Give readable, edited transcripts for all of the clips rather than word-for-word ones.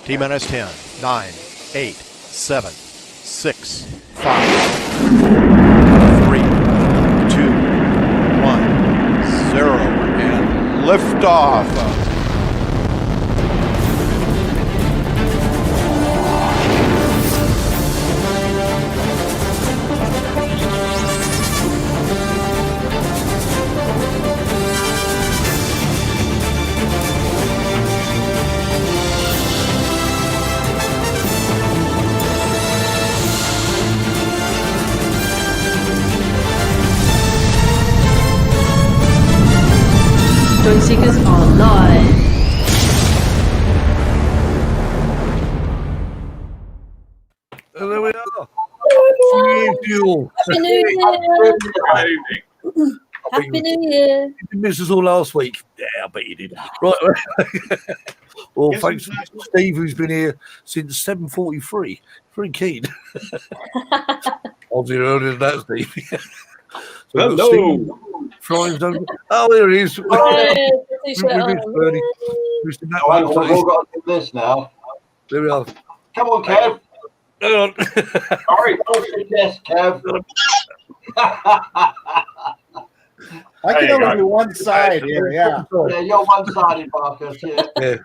T-minus 10, 9, 8, 7, 6, 5, 3, 2, 1, 0, and liftoff. Joy Seekers are live. And there we are. Happy New Year! Happy New Year! You did miss us all last week. Yeah, I bet you did. Right. Well, thanks to Steve, who's been here since 7:43. Very keen. Obviously earlier than that, Steve. Hello. Steve, flying zone. Oh, there he is. Hey, We missed Bernie. Missed him that Oh, hang one. on, we've all got to do this now. There we are. Come on, Kev. Hang on. Sorry, don't suggest, Kev. I can only do one side here, yeah. Yeah, you're one-sided, Marcus. Yeah. Yeah.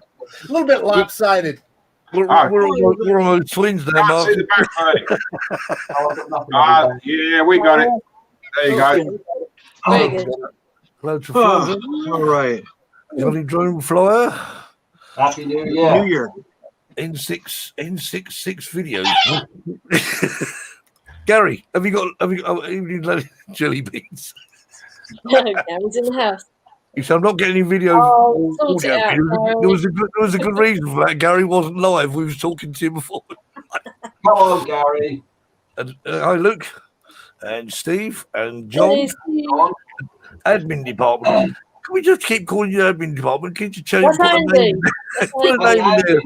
A little bit lopsided. We're almost twins there, Can't Mark. see the back, buddy. Oh, I've got nothing on the Yeah, we got it. There you go. Very good. Hello to Florida. All right. Johnny Drone Flyer. back. Happy New New Year. Year. N66 videos. Gary, have you got evening jelly beans? Gary's in the house. He said, I'm not getting any video. Oh, sort it out, There was a good reason for that. Gary wasn't live. We was talking to him before. Come on, Gary. And, hi, Luke, and Steve, and John, Hey, Steve. admin department. Can we just keep calling you admin department? Can't you change? That's Put a Andy. name, That's put a Andy. name in there.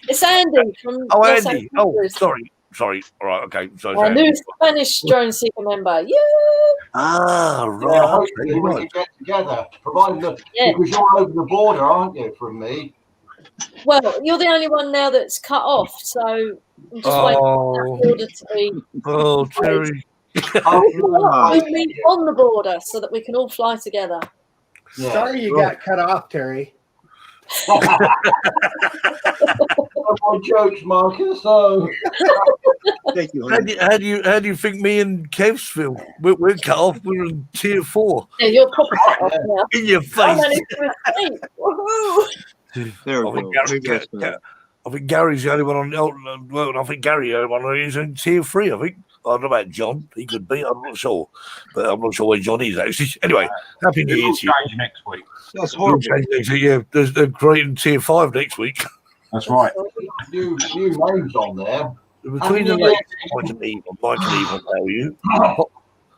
It's Andy from Oh, Los Andy. Oh, Angeles. sorry. All right, okay. Sorry. Our new Spanish Drone Seeker member. Yeah. Ah, Yeah, right. hopefully Okay, we right. can get together. Provided that, Yeah. because you're over the border, aren't you, from me? Well, you're the only one now that's cut off, so I'm just waiting for that border to be. Oh, Terry. We meet on the border so that we can all fly together. Yeah. Sorry you got cut off, Terry. No more jokes, Marcus. So, Thank you. How do you think me and Kev's feel? We're cut off. We're in tier 4. Yeah, you're proper cut off now. In your I face. managed to escape. Woohoo! There we I think, go. I think Gary's the only one on. Well, I think Gary the only one who's in tier 3. I think. I don't know about John. He could be. I'm not sure, but I'm not sure where John is actually. Anyway, happy New It Year will to you. change next week. That's We'll horrible. change next week. Yeah, they're creating tier 5 next week. That's right. new names on there. Between the legs, I can even tell you.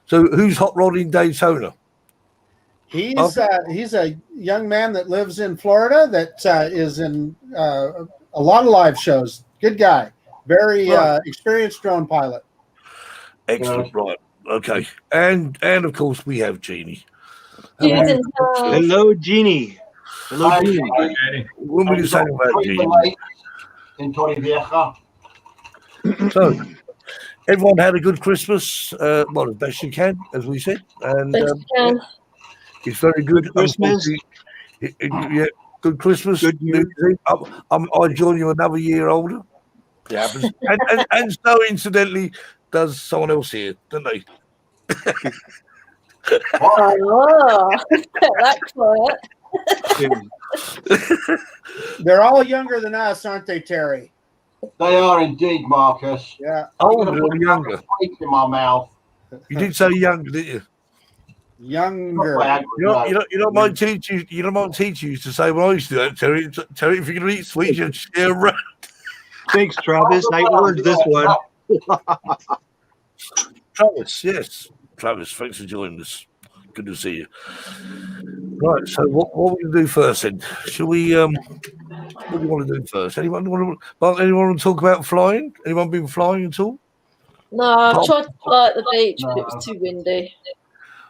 So, who's hot rodding Daytona? He's a young man that lives in Florida that is in a lot of live shows. Good guy. Very experienced drone pilot. Excellent, right? Okay, and of course we have Jeannie. She's in town. Hello, Jeannie. Hello, Hi, Jeannie. Hi, Eddie. What were you saying about Jeannie? In Torrevieja. So, everyone had a good Christmas, well, as best you can, as we said, and Best you can. it's very good. Christmas. Yeah, good Christmas. Good New Year. I join you another year older. Yeah, and so incidentally, does someone else here, don't they? Oh, that quiet. They're all younger than us, aren't they, Terry? They are indeed, Marcus. Yeah. Older I'm gonna or put younger? a steak in my mouth. You did say younger, didn't you? Younger. You know, my teacher used to say when I used to do that, Terry, if you're going to eat sweets, you share around. Thanks, Travis. I earned this one. Travis, yes. Travis, thanks for joining us. Good to see you. Right, so what are we going to do first then? Shall we, what do you want to do first? Anyone want to talk about flying? Anyone been flying at all? No, I tried to fly at the beach, but it was too windy. I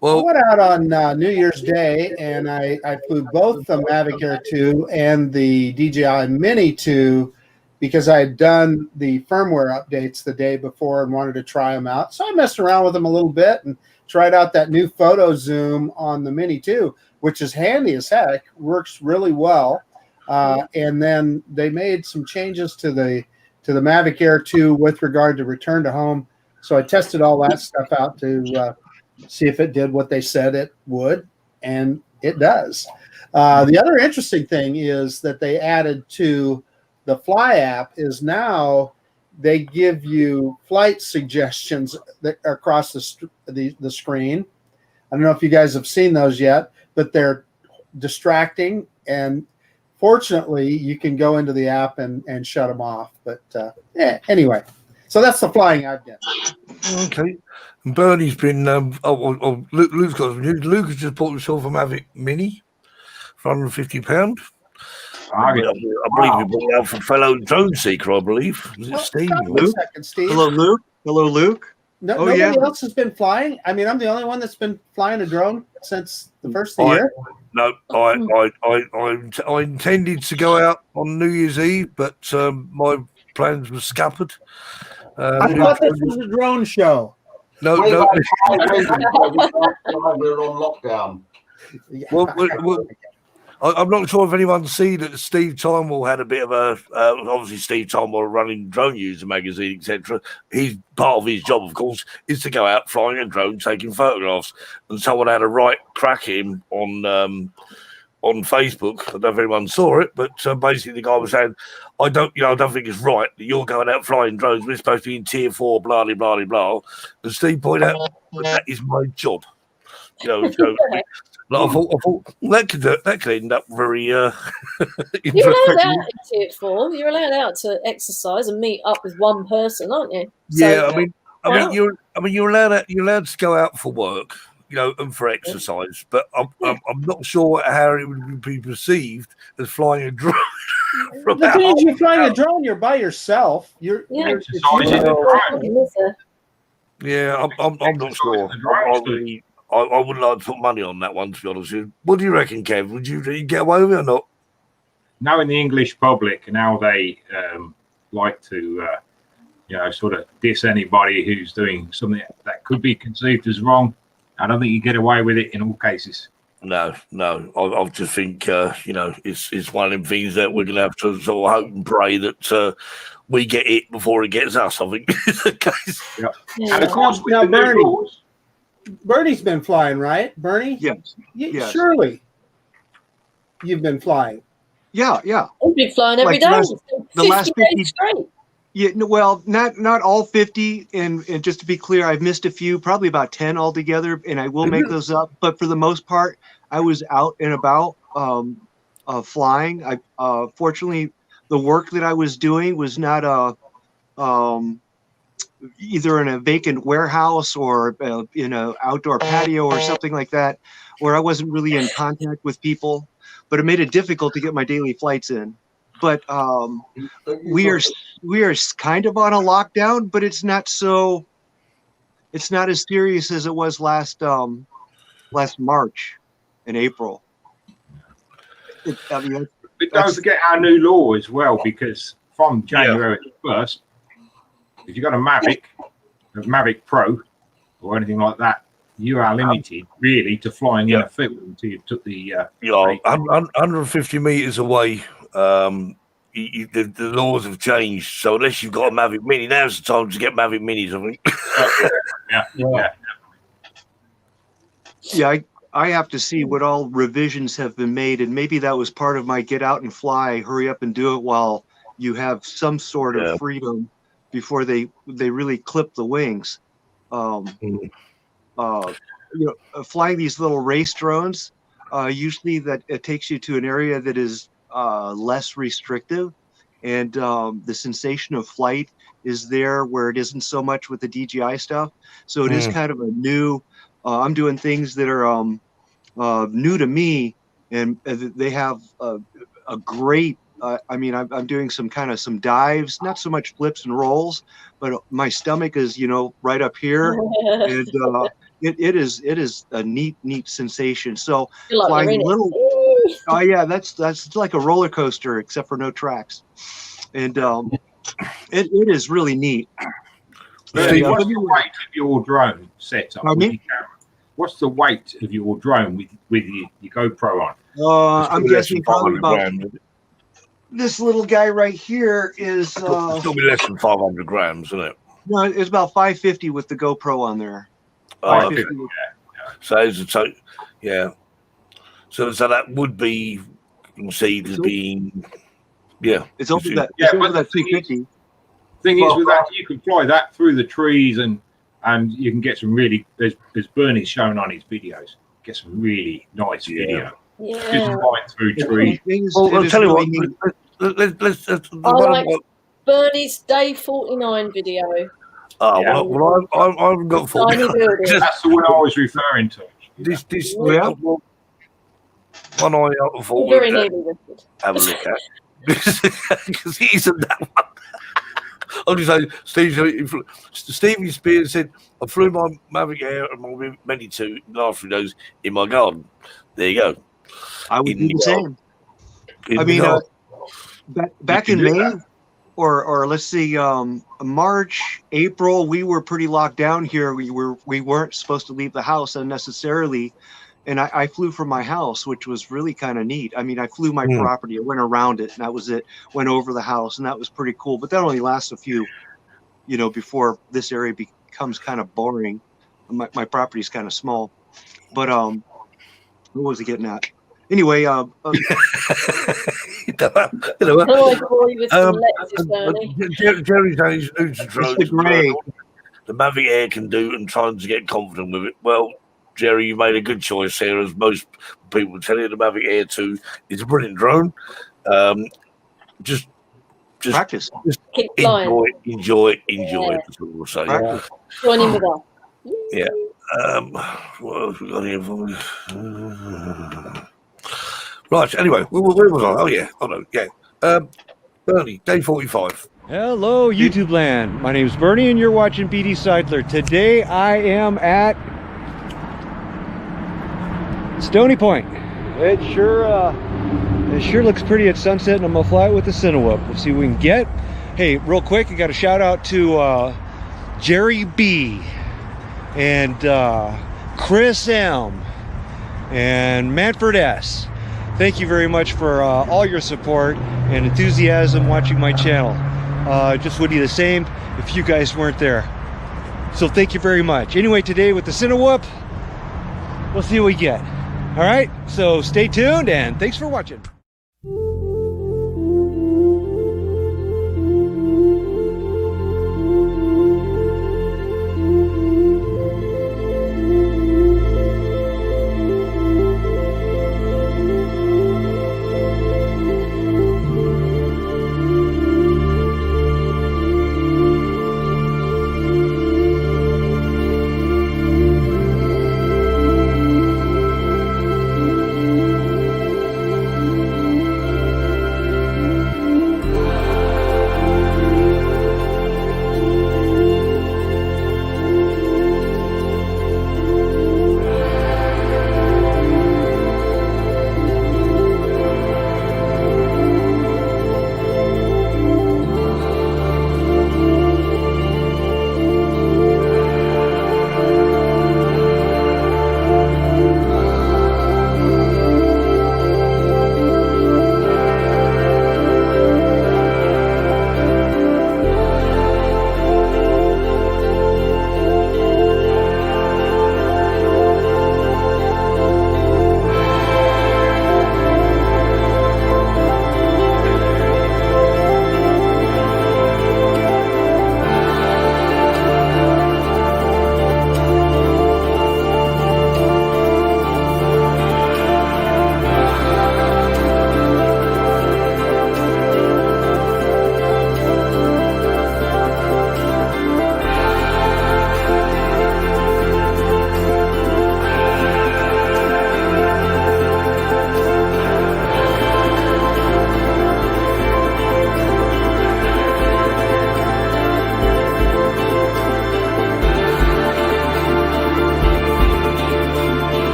Well, went out on New Year's Day and I flew both the Mavic Air 2 and the DJI Mini 2 because I had done the firmware updates the day before and wanted to try them out. So I messed around with them a little bit and tried out that new photo zoom on the Mini 2, which is handy as heck, works really well. And then they made some changes to the Mavic Air 2 with regard to return to home. So I tested all that stuff out to see if it did what they said it would, and it does. The other interesting thing is that they added to the Fly app is now they give you flight suggestions that are across the screen. I don't know if you guys have seen those yet, but they're distracting, and fortunately you can go into the app and shut them off. But anyway, so that's the flying I've done. Okay. And Bernie's been Luke's got some news. Luke has just bought himself a Mavic Mini for £150. I believe we bought out from fellow drone seeker, I believe. Was it Steve? One second, Steve. Hello, Luke. Hello, Luke. Nobody else has been flying. I mean, I'm the only one that's been flying a drone since the first of the year. No, I intended to go out on New Year's Eve, but my plans were scuppered. I thought this was a drone show. No. We're on lockdown. Well, I'm not sure if anyone's seen that Steve Timewell had a bit of a obviously Steve Timewell running Drone User magazine, etc. He's part of his job, of course, is to go out flying a drone, taking photographs. And someone had a right crack at him on Facebook. I don't know if anyone saw it, but basically the guy was saying, I don't think it's right that you're going out flying drones. We're supposed to be in tier 4, blah blah blah blah. And Steve pointed out that is my job. I thought that could end up very. You're allowed out in tier 4. You're allowed out to exercise and meet up with one person, aren't you? Yeah, so, you're allowed to go out for work, and for exercise. But I'm not sure how it would be perceived as flying a drone. The thing is, you're flying a drone. You're by yourself. I'm not sure. I wouldn't like to put money on that one, to be honest with you. What do you reckon, Kev? Would you get away with it or not? Knowing the English public and how they like to, sort of diss anybody who's doing something that could be conceived as wrong, I don't think you get away with it in all cases. No. I just think, it's one of them things that we're going to have to sort of hope and pray that we get it before it gets us, I think is the case. Yep. Yeah. And of course, with now, the Bernie's been flying, right? Bernie? Yes. Yes. Surely you've been flying. Yeah. I've been flying every day. The last 50 days straight. Yeah, well, not all 50, and just to be clear, I've missed a few, probably about 10 altogether, and I will make those up. But for the most part, I was out and about flying. Fortunately, the work that I was doing was not either in a vacant warehouse or in an outdoor patio or something like that, where I wasn't really in contact with people. But it made it difficult to get my daily flights in. But we are kind of on a lockdown, but it's not as serious as it was last March and April. But don't forget our new law as well, because from January 1st, if you've got a Mavic Pro or anything like that, you are limited really to flying in a field until you took the 150 meters away. The laws have changed, so unless you've got a Mavic Mini, now's the time to get Mavic Minis, I think. Yeah, I have to see what all revisions have been made, and maybe that was part of my get out and fly, hurry up and do it while you have some sort of freedom before they really clip the wings. Flying these little race drones, usually that it takes you to an area that is less restrictive, and the sensation of flight is there where it isn't so much with the DJI stuff. So it is kind of a new. I'm doing things that are new to me, and they have a great. I'm doing some dives, not so much flips and rolls, but my stomach is right up here, and it is a neat sensation. So flying little. Oh yeah, that's like a roller coaster except for no tracks. and it is really neat. Steve, what's the weight of your drone setup? Pardon me? What's the weight of your drone with your GoPro on? I'm guessing probably about this little guy right here is. It'll still be less than 500 grams, isn't it? No, it's about 550 with the GoPro on there. Oh, 550 with- So that would be conceived as being, It's over that. Yeah, It's over but that the 250. Thing is, with that, you can fly that through the trees, and you can get some really. There's Bernie's showing on his videos. Get some really nice video. Just flying through trees. Well, I'll tell you what. Let's I like Bernie's Day 49 video. Well, I haven't got 49. That's the one I was referring to. This one I thought Very nearly lifted. have a look at because he isn't that one. I'm just saying, Stevie Spears said, I flew my Mavic Air and my Mini 2 last 3 days in my garden. There you go. I would do the same. I mean, back in May, or let's see, March, April, we were pretty locked down here. We weren't supposed to leave the house unnecessarily. And I flew from my house, which was really kind of neat. I mean, I flew my property. I went around it, and that was it. Went over the house, and that was pretty cool. But that only lasts a few, before this area becomes kind of boring. My property is kind of small. But what was he getting at? Anyway, Jerry's saying he's new to drones. The Mavic Air can do, and trying to get confident with it. Well, Jerry, you made a good choice here, as most people tell you. The Mavic Air 2 is a brilliant drone. Just practice. Just keep flying. Enjoy. That's what we'll say. Join in with us. Yeah. What else we got here for me? Right. Anyway, where was I? Oh yeah. Oh no. Yeah. Bernie, day 45. Hello, YouTube land. My name is Bernie, and you're watching BDSeilder. Today, I am at Stony Point. It sure looks pretty at sunset, and I'm gonna fly it with the Cinewhoop. We'll see what we can get. Hey, real quick, I got a shout out to Jerry B and Chris M and Manfred S. Thank you very much for all your support and enthusiasm watching my channel. Just would be the same if you guys weren't there. So thank you very much. Anyway, today with the Cinewhoop, we'll see what we get. All right, so stay tuned and thanks for watching.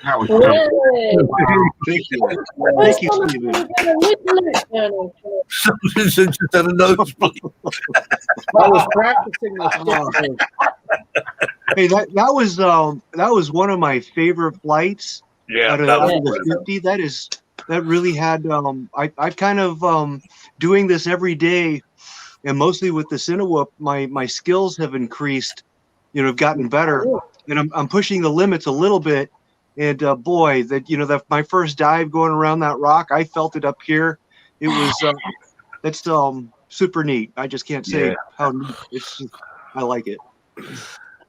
That was Thank you. Where's Thank you, Thomas Stephen. going to loot journal? Somebody's just had a nosebleed. I was practicing my stick. Hey, that was one of my favorite flights Yeah, out of the 50. That really had I kind of doing this every day, and mostly with the Cinewhoop, my skills have increased, have gotten better, and I'm pushing the limits a little bit. And boy, that my first dive going around that rock, I felt it up here. It was that's super neat. I just can't say how neat I like it.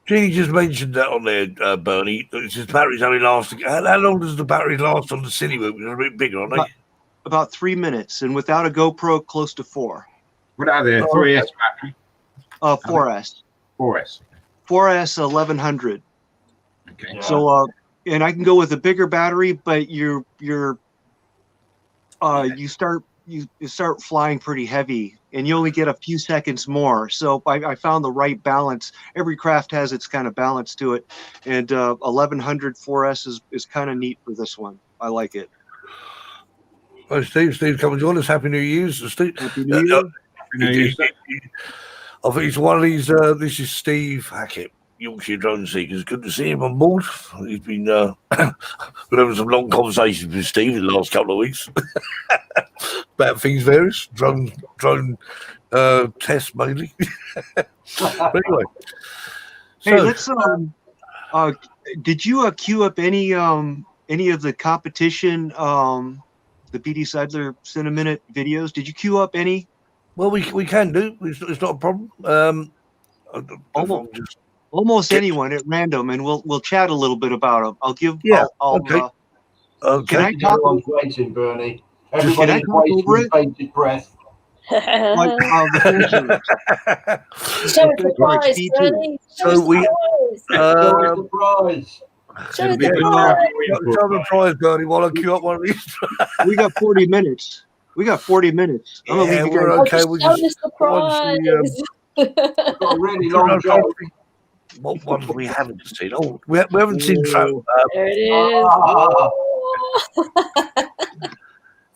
Jeannie just mentioned that on there, Bernie. It says batteries only last. How long does the battery last on the Cinewhoop? They're a bit bigger, aren't they? About 3 minutes, and without a GoPro, close to 4. What are they? 3S battery? 4S. 4S. 4S 1100. Okay. So and I can go with a bigger battery, but you start flying pretty heavy, and you only get a few seconds more. So I found the right balance. Every craft has its kind of balance to it, and 1100 4S is kind of neat for this one. I like it. Oh, Steve, come and join us. Happy New Year's, Steve. Happy New Year. I think it's one of these. This is Steve Hackett, Yorkshire Drone Seekers. Good to see him on board. He's been been having some long conversations with Steve in the last couple of weeks about things various drone tests mainly. But anyway, Hey, let's did you queue up any of the competition the BDSeilder Cineminute videos? Did you queue up any? Well, we can do. It's not a problem. Almost anyone at random, and we'll chat a little bit about them. I'll give. Yeah. Okay. Okay. Can I talk? Everyone's waiting, Bernie. Everybody's talk over waiting with it? bated breath. Show the prize, Bernie. So we. Show the prize. Show the prize. Show the prize, Bernie, while I queue up one of these. We got 40 minutes. I'm gonna leave you we're guys. okay. We Show just us the prize. We've got a really long job. what ones we haven't seen? Oh, we haven't seen. There it is. Ah.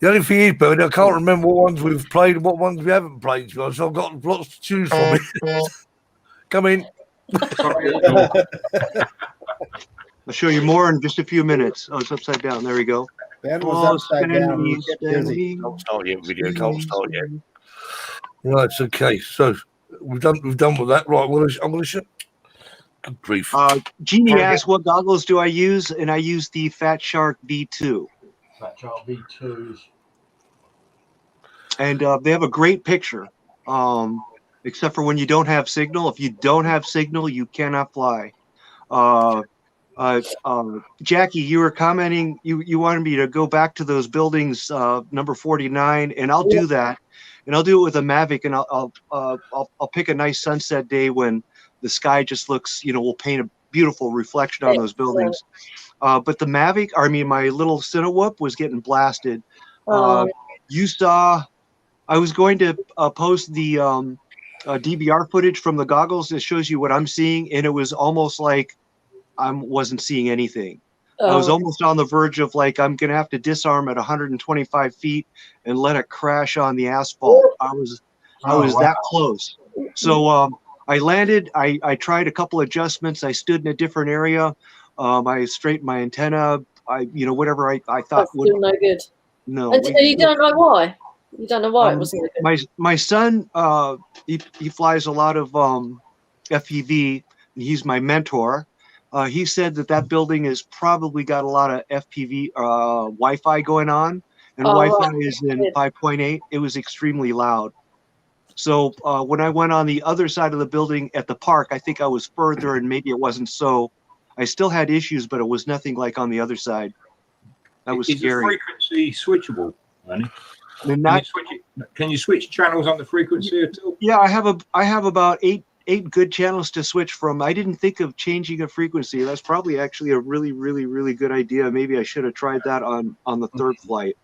The only thing is, Bernie, I can't remember what ones we've played and what ones we haven't played. So I've got lots to choose from. Come in. I'll show you more in just a few minutes. Oh, it's upside down. There we go. Ben was upside down. You get dizzy. Can't start yet. Video can't start yet. Right. Okay. So we've done with that. Right. I'm gonna show. Good grief. Jeannie asked, "What goggles do I use?" And I use the Fat Shark V2. Fat Shark V2s. And they have a great picture, except for when you don't have signal. If you don't have signal, you cannot fly. Jackie, you were commenting. You wanted me to go back to those buildings, number 49, and I'll do that. And I'll do it with a Mavic, and I'll pick a nice sunset day when the sky just looks, we'll paint a beautiful reflection on those buildings. But the Mavic, my little Cinewhoop was getting blasted. You saw. I was going to post the DVR footage from the goggles that shows you what I'm seeing, and it was almost like I wasn't seeing anything. I was almost on the verge of I'm going to have to disarm at 125 feet and let it crash on the asphalt. I was that close. So I landed. I tried a couple adjustments. I stood in a different area. I straightened my antenna. Whatever I thought. That's still no good. No. And you don't know why? You don't know why it wasn't good? My son, he flies a lot of FPV. He's my mentor. He said that building has probably got a lot of FPV Wi-Fi going on, and Wi-Fi is in 5.8. It was extremely loud. So when I went on the other side of the building at the park, I think I was further, and maybe it wasn't so. I still had issues, but it was nothing like on the other side. That was scary. Is the frequency switchable, Lenny? Can you switch channels on the frequency at all? Yeah, I have about eight good channels to switch from. I didn't think of changing a frequency. That's probably actually a really, really, really good idea. Maybe I should have tried that on the third flight.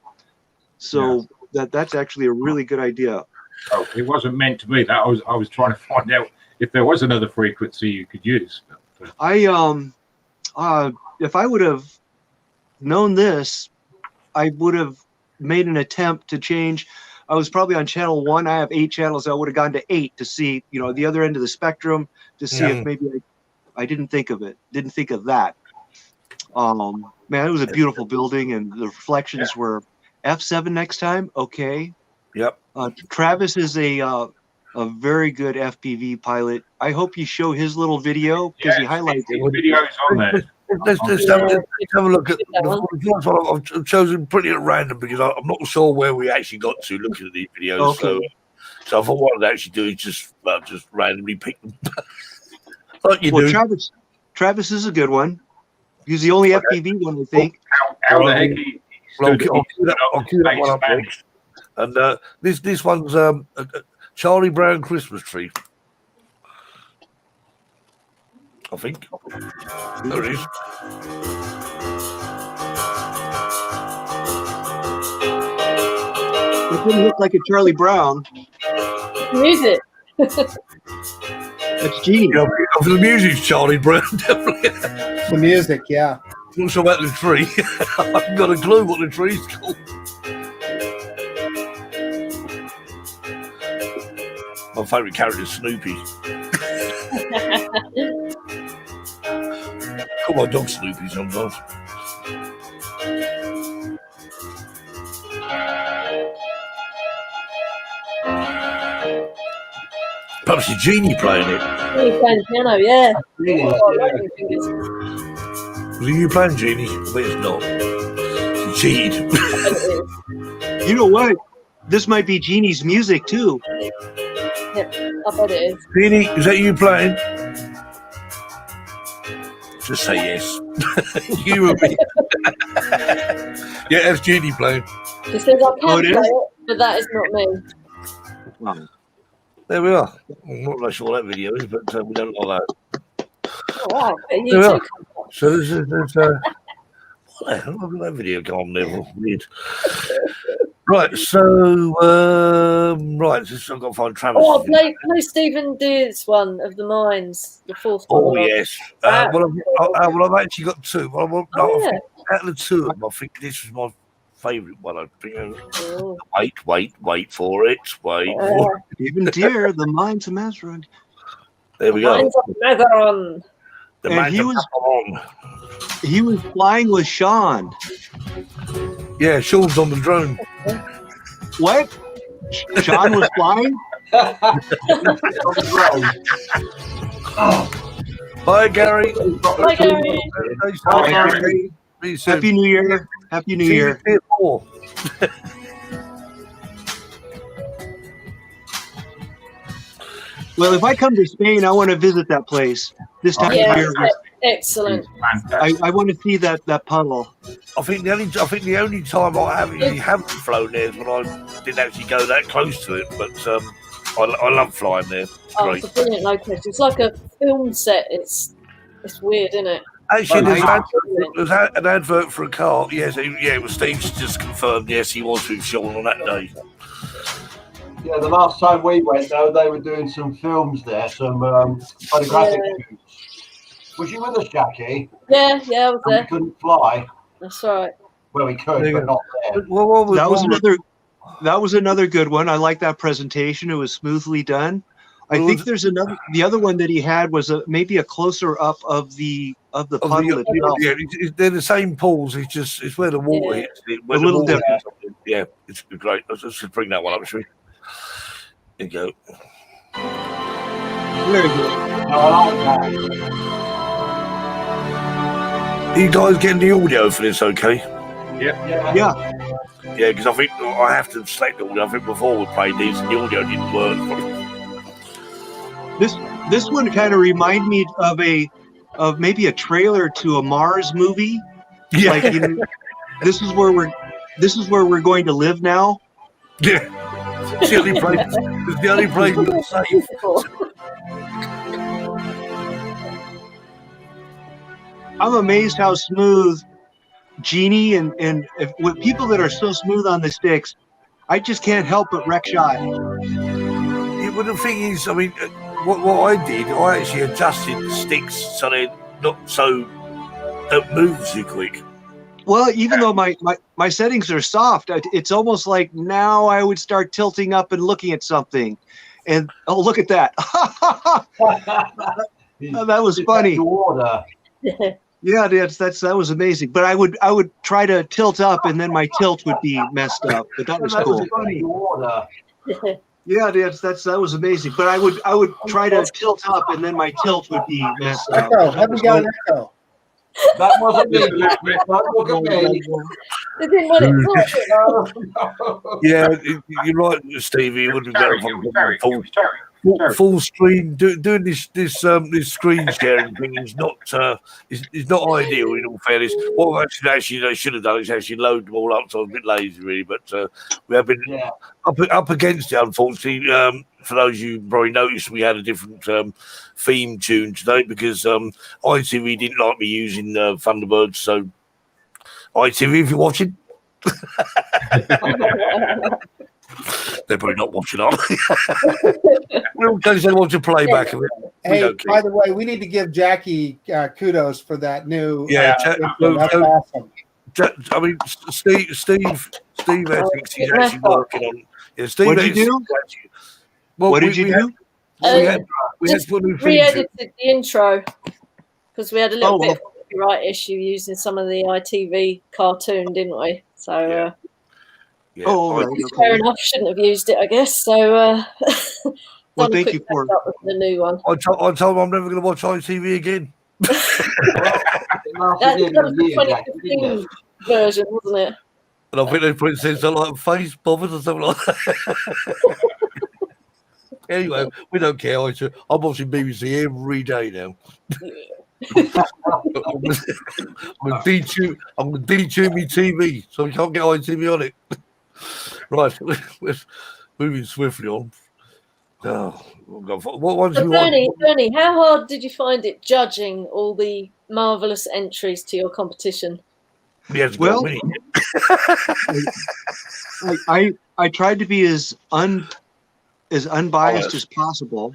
So that's actually a really good idea. Oh, it wasn't meant to be that. I was trying to find out if there was another frequency you could use. If I would have known this, I would have made an attempt to change. I was probably on channel 1. I have 8 channels. I would have gone to 8 to see, the other end of the spectrum, to see if maybe I didn't think of it. Didn't think of that. Man, it was a beautiful building, and the reflections were F7 next time. Okay. Yep. Travis is a very good FPV pilot. I hope you show his little video because he highlights the videos on there. Let's have a look at the first one. I've chosen pretty at random because I'm not sure where we actually got to looking at these videos. Okay. So I thought what I'd actually do is just randomly pick them. Like you do. Travis is a good one. He's the only FPV one, I think. How the heck he I'll cue that one up next. And this one's a Charlie Brown Christmas tree. I think. There it is. It didn't look like a Charlie Brown. Music. That's Gene. Yeah, for the music's Charlie Brown, definitely. The music, yeah. Not sure about the tree. I haven't got a clue what the tree's called. My favourite character is Snoopy. Call my dog Snoopy sometimes. Perhaps a genie playing it. He's playing piano, yeah. Was it you playing genie? But it's not. It's cheated. You know what? This might be Genie's music too. Yep, I bet it is. Genie, is that you playing? Just say yes. You and me. Yeah, that's Genie playing. He says I can play it, but that is not me. Wow. There we are. I'm not really sure what that video is, but we don't like that. Oh, wow. There we are. So there's what the hell? Look at that video go on there. Weird. Right, so just I've got to find Travis. Oh, play Stephen Deer's one of the mines, the fourth one. Oh yes. Well, I've actually got 2. Yeah. Out of the 2 of them, I think this was my favourite one. I think. Wait for it. Wait for it. Stephen Deer, the Mines of Mazaron. There we go. Mines of Mazaron. He was flying with Sean. Yeah, Sean's on the drone. What? Sean was flying? Bye, Gary. Bye, Gary. Bye, Gary. Happy New Year. Happy New Year. Well, if I come to Spain, I want to visit that place this time of year. Excellent. I want to see that puddle. I think the only time I haven't flown there is when I didn't actually go that close to it. But I love flying there. It's great. It's a brilliant location. It's like a film set. It's weird, isn't it? Actually, there's an advert for a car. Yes, it was Steve's just confirmed. Yes, he was with Sean on that day. Yeah, the last time we went, though, they were doing some films there, some photographic shoots. Was you with us, Jackie? Yeah, I was there. We couldn't fly. That's right. Well, we could, but not there. That was another good one. I like that presentation. It was smoothly done. I think there's another. The other one that he had was maybe a closer up of the puddle itself. Yeah, they're the same pools. It's where the water hits. A little different. Yeah, it's great. Let's just bring that one up, shall we? There you go. Very good. No, I like that. Are you guys getting the audio for this okay? Yeah. Yeah, because I think I have to select the audio. I think before we played these, the audio didn't work. This one kind of reminded me of maybe a trailer to a Mars movie. Yeah. Like, this is where we're going to live now. Yeah. It's the only place that's safe. I'm amazed how smooth Genie and with people that are so smooth on the sticks, I just can't help but wreck shot. Yeah, but the thing is, I mean, what I did, I actually adjusted the sticks so they're not so don't move too quick. Well, even though my settings are soft, it's almost like now I would start tilting up and looking at something. And oh, look at that. That was funny. Yeah, that was amazing. But I would try to tilt up and then my tilt would be messed up. But that was cool. Yeah, that was amazing. But I would try to tilt up and then my tilt would be messed up. Echo, haven't got an echo. That wasn't me. Don't look at me. They didn't want it. Yeah, you're right, Stevie. It would be better if I full screen. Doing this screen sharing thing is not ideal. In all fairness, what actually they should have done is actually load them all up. So I'm a bit lazy, really, but we have been up against it. Unfortunately, for those of you who probably noticed, we had a different theme tune today because ITV didn't like me using Thunderbird. So ITV, if you're watching. They're probably not watching on. We'll watch a playback of it. Hey, by the way, we need to give Jackie kudos for that new. That's awesome. I mean, Steve Essex, he's actually working on. Yeah, Steve. What did you do? What did you do? We had re-edited the intro because we had a little bit of a copyright issue using some of the ITV cartoon, didn't we? So. Fair enough. Shouldn't have used it, I guess. So, well, thank you for the new one. I told him I'm never going to watch ITV again. That was the 2015 version, wasn't it? And I think they put things like face bothers or something like that. Anyway, we don't care. I'm watching BBC every day now. I'm going to detune my TV so we can't get ITV on it. Right, we're moving swiftly on. What ones do you want? Bernie, how hard did you find it judging all the marvelous entries to your competition? Well, I tried to be as unbiased as possible.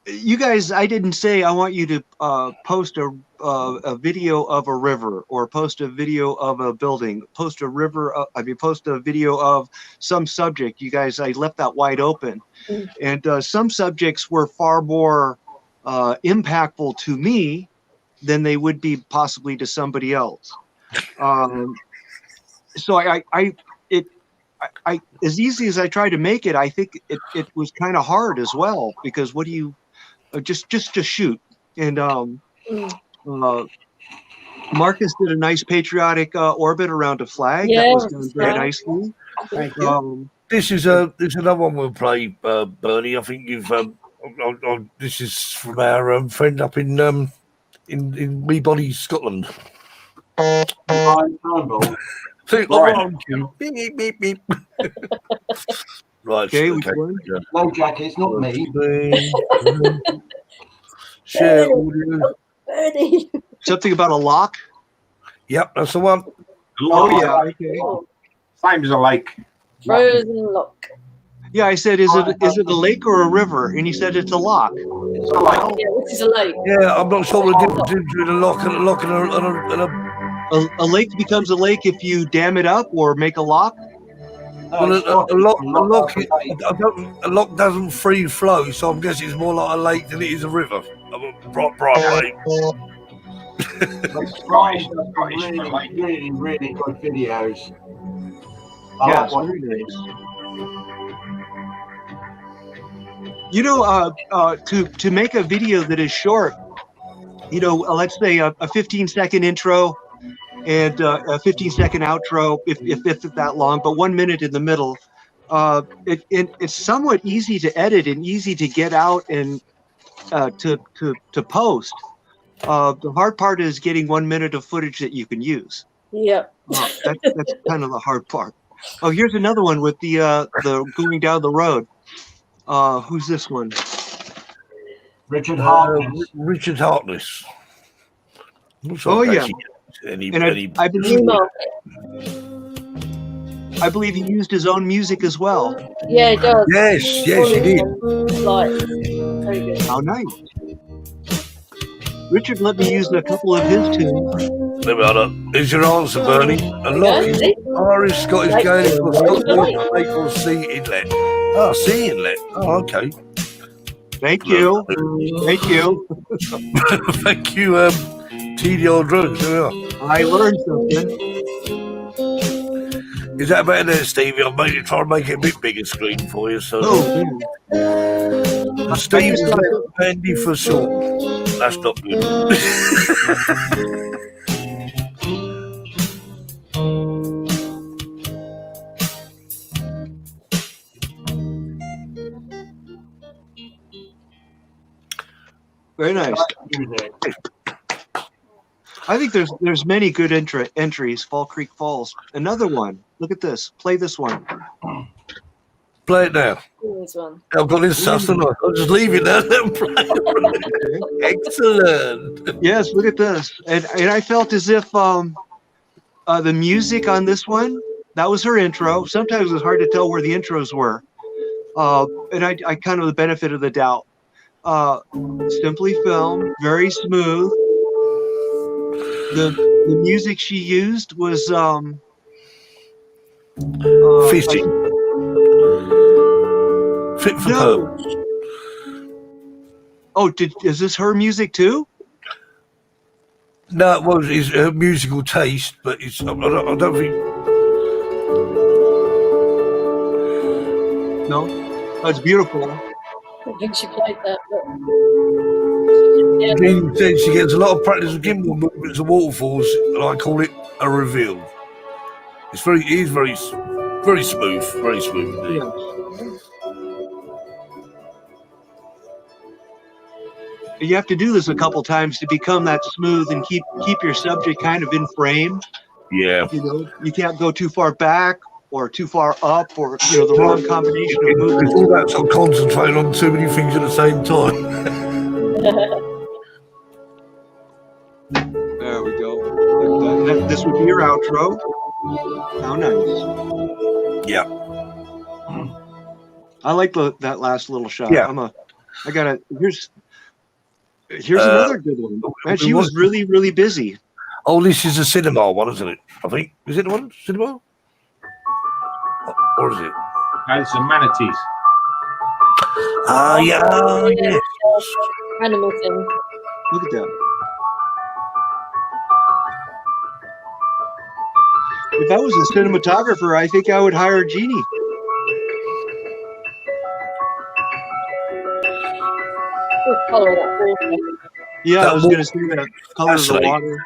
You guys, I didn't say I want you to post a video of a river or post a video of a building, post a video of some subject. You guys, I left that wide open. And some subjects were far more impactful to me than they would be possibly to somebody else. So I as easy as I tried to make it, I think it was kind of hard as well, because what do you just shoot. And Marcus did a nice patriotic orbit around a flag. That was done very nicely. Thank you. This is another one we'll play, Bernie. I think you've this is from our friend up in Meebody, Scotland. Beep, beep, beep. Right. Okay. No, Jackie, it's not me. Share audio. Something about a lock? Yep, that's the one. Oh, yeah. Okay. Same as a lake. Frozen lock. Yeah, I said, is it a lake or a river? And he said it's a lock. It's a lake. Yeah, this is a lake. Yeah, I'm not sure the difference between a lock and a lake becomes a lake if you dam it up or make a lock. Well, a lock doesn't free flow, so I'm guessing it's more like a lake than it is a river. Right. Really good videos. Yeah, you know, to make a video that is short, you know, let's say a 15-second intro and a 15-second outro, if it's that long, but 1 minute in the middle. It's somewhat easy to edit and easy to get out and to post. The hard part is getting 1 minute of footage that you can use. Yep. That's kind of the hard part. Oh, here's another one with the going down the road. Who's this one? Richard Harkness. Richard Harkness. Oh yeah. I believe he used his own music as well. Yeah, he does. Yes, he did. Very good. How nice. Richard let me use a couple of his tunes. There we are. Here's your answer, Bernie. A lock is Irish, Scottish, Gaelic, or Scottish, lake or sea inlet. Oh, sea inlet. Oh, okay. Thank you. Thank you. Thank you, TDR Drones. There we are. I learned something. Is that better there, Stevie? I've made it, try and make it a bit bigger screen for you. So, Steve is handy for salt. That's not good. Very nice. I think there's many good entries. Fall Creek Falls. Another one. Look at this. Play this one. Play it now. This one. I've got this stuff tonight. I'll just leave it there. Excellent. Yes, look at this. And I felt as if the music on this one, that was her intro. Sometimes it was hard to tell where the intros were. And I kind of the benefit of the doubt. Simply filmed, very smooth. The music she used was fitting. Fit for purpose. Oh, is this her music too? No, well, it's her musical taste, but it's I don't think. No, that's beautiful. I think she played that. Yeah. Jean said she gets a lot of practice with gimbal movements and waterfalls, and I call it a reveal. It is very smooth, very smooth indeed. Yeah. You have to do this a couple times to become that smooth and keep your subject kind of in frame. Yeah. You know, you can't go too far back or too far up, or the wrong combination of movements. All that sort of concentrating on too many things at the same time. There we go. This would be your outro. How nice. Yeah. I like that last little shot. Yeah. Here's another good one. Man, she was really, really busy. Oh, this is a cinema one, isn't it? I think. Is it the one? Cinema? Or is it? No, it's the manatees. Ah, yeah. Yes. Animal thing. Look at that. If I was a cinematographer, I think I would hire Jeannie. Color of that water. Yeah, I was going to say that. Color of the water.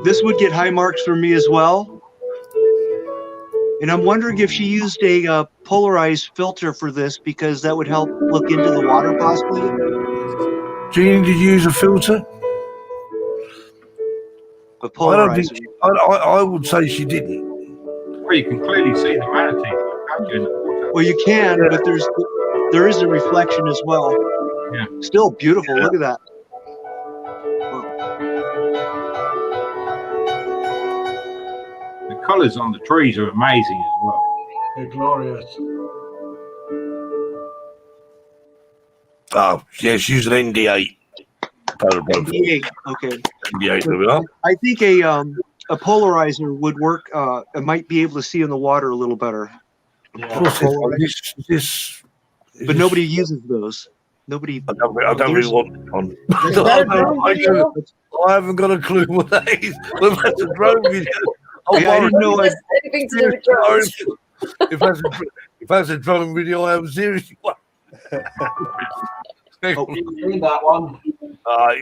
This would get high marks for me as well. And I'm wondering if she used a polarized filter for this, because that would help look into the water possibly. Jean, did you use a filter? A polarizer. I would say she didn't. Well, you can clearly see the manatee. In the water. Well, you can, but there is a reflection as well. Yeah. Still beautiful. Yeah. Look at that. The colours on the trees are amazing as well. They're glorious. Oh, yeah, she used an ND8. ND8. Okay. ND8, there we are. I think a polarizer would work. It might be able to see in the water a little better. Yeah. But nobody uses those. Nobody. I don't really want one. I haven't got a clue what that is. Well, that's a drone video. I didn't know. Anything to do with drones. If that's a drone video, I am serious. What? Seen that one.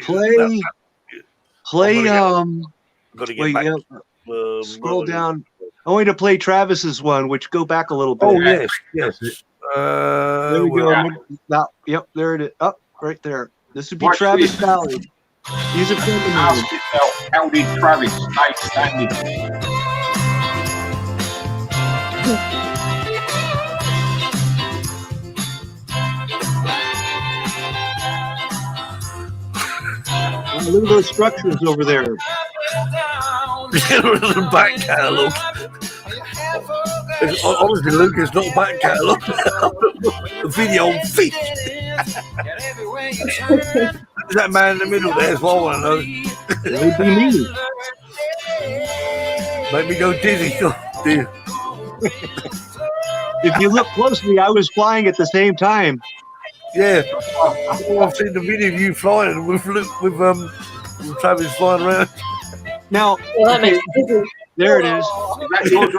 Play. Gotta get Wait, back. scroll down. I want you to play Travis's one, which go back a little bit. Oh yes. There we go. Now, yep, there it is. Up right there. This would be Travis Valley. He's a friend of mine. Ask yourself, how did Travis stay standing? Look at those structures over there. Get rid of the back catalogue. Honestly, Luke, it's not back catalogue. The video on feet. Is that man in the middle there as well? I want to know. It would be me. Make me go dizzy. Oh, dear. If you look closely, I was flying at the same time. Yeah, I've seen the video of you flying with Travis flying around. Now, Well, that makes sense. there it is. That's your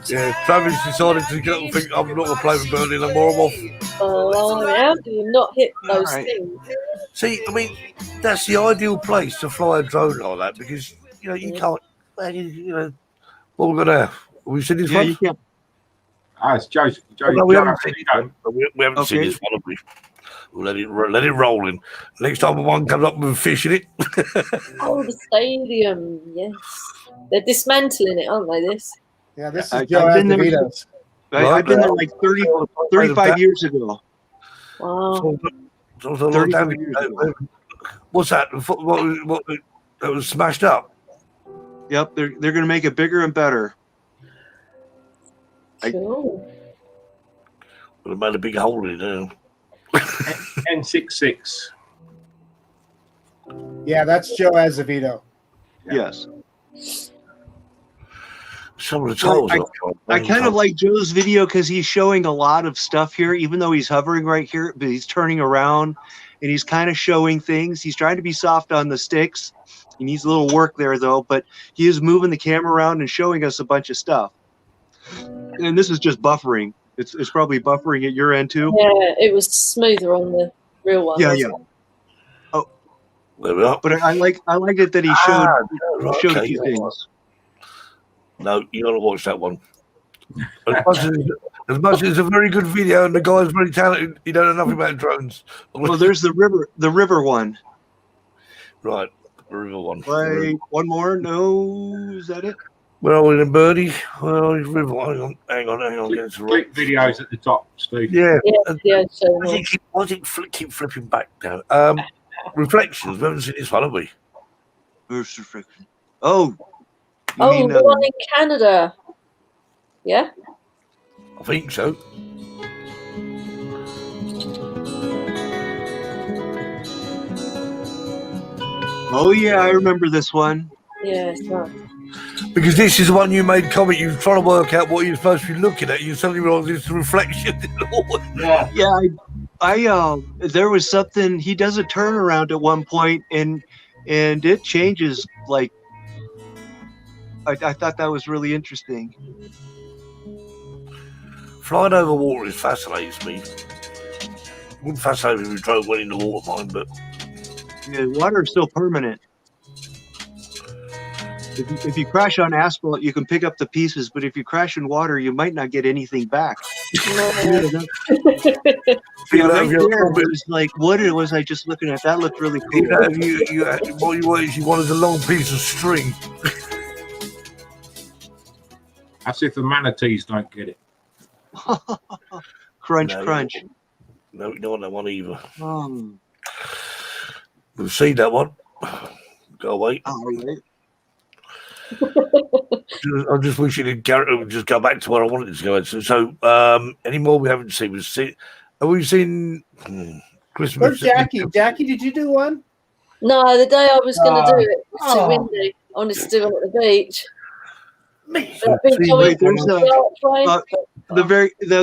Yeah, Travis decided to go and think I'm not going to play with Bernie no more. I'm off. Oh, how do you not hit those Alright. things? See, I mean, that's the ideal place to fly a drone like that because you can't. What we're gonna have? Have we seen this Yeah, one? you can't. it's Joe's. No, we haven't seen this one. We haven't seen this one, have we? We'll let it roll in. Next time one comes up with a fish in it. Oh, the stadium. Yes. They're dismantling it, aren't they? This. Yeah, this is I've Joe been there. Azevedo's. I've been there like 35 years ago. Wow. So a long time ago. What's that? What that was smashed up? Yep, they're going to make it bigger and better. Cool. Well, it made a big hole in it now. N66. Yeah, that's Joe Azevedo. Yes. Some of the titles. I kind of like Joe's video because he's showing a lot of stuff here, even though he's hovering right here, but he's turning around and he's kind of showing things. He's trying to be soft on the sticks. He needs a little work there, though, but he is moving the camera around and showing us a bunch of stuff. And this is just buffering. It's probably buffering at your end, too. Yeah, it was smoother on the real one. Yeah, wasn't yeah. it? Oh, there we are. but I like it that he showed a few things. No, you got to watch that one. As much as it's a very good video and the guy's very talented, he don't know nothing about drones. Well, there's the river one. Right, the river one. Right, one more. No, is that it? Where are we then, Birdie? Well, river one. Hang on. Get to Click videos at the top, Steve. Yeah. Yeah, so Why does it keep flipping back down? Reflections. We haven't seen this one, have we? Where's reflection? Oh. You oh, mean, the one in Canada. Yeah. I think so. oh yeah, I remember this one. Yeah, it's nice. Because this is the one you made comment. You're trying to work out what you're supposed to be looking at. You suddenly realise it's a reflection. Yeah. Yeah, I there was something. He does a turnaround at one point, and it changes. Like, I thought that was really interesting. Flying over water fascinates me. Wouldn't fascinate me if we drove went in the water, mine, but Yeah, water is still permanent. If you crash on asphalt, you can pick up the pieces, but if you crash in water, you might not get anything back. Yeah, right there, it was like, what was I just looking at? That looked really cool. What you want is a long piece of string. That's if the manatees don't get it. Crunch, No, crunch. No, we don't want that one either. Um, We've seen that one. Go away. all right. I just wish it would just go back to where I wanted it to go. So, any more we haven't seen? Have we seen Christmas? Where's Jackie? Jackie, did you do one? No, the day I was going to do it, it was too Oh. windy. I wanted to do it at the beach. Me. But I've been See, going wait, there's to a- the plane.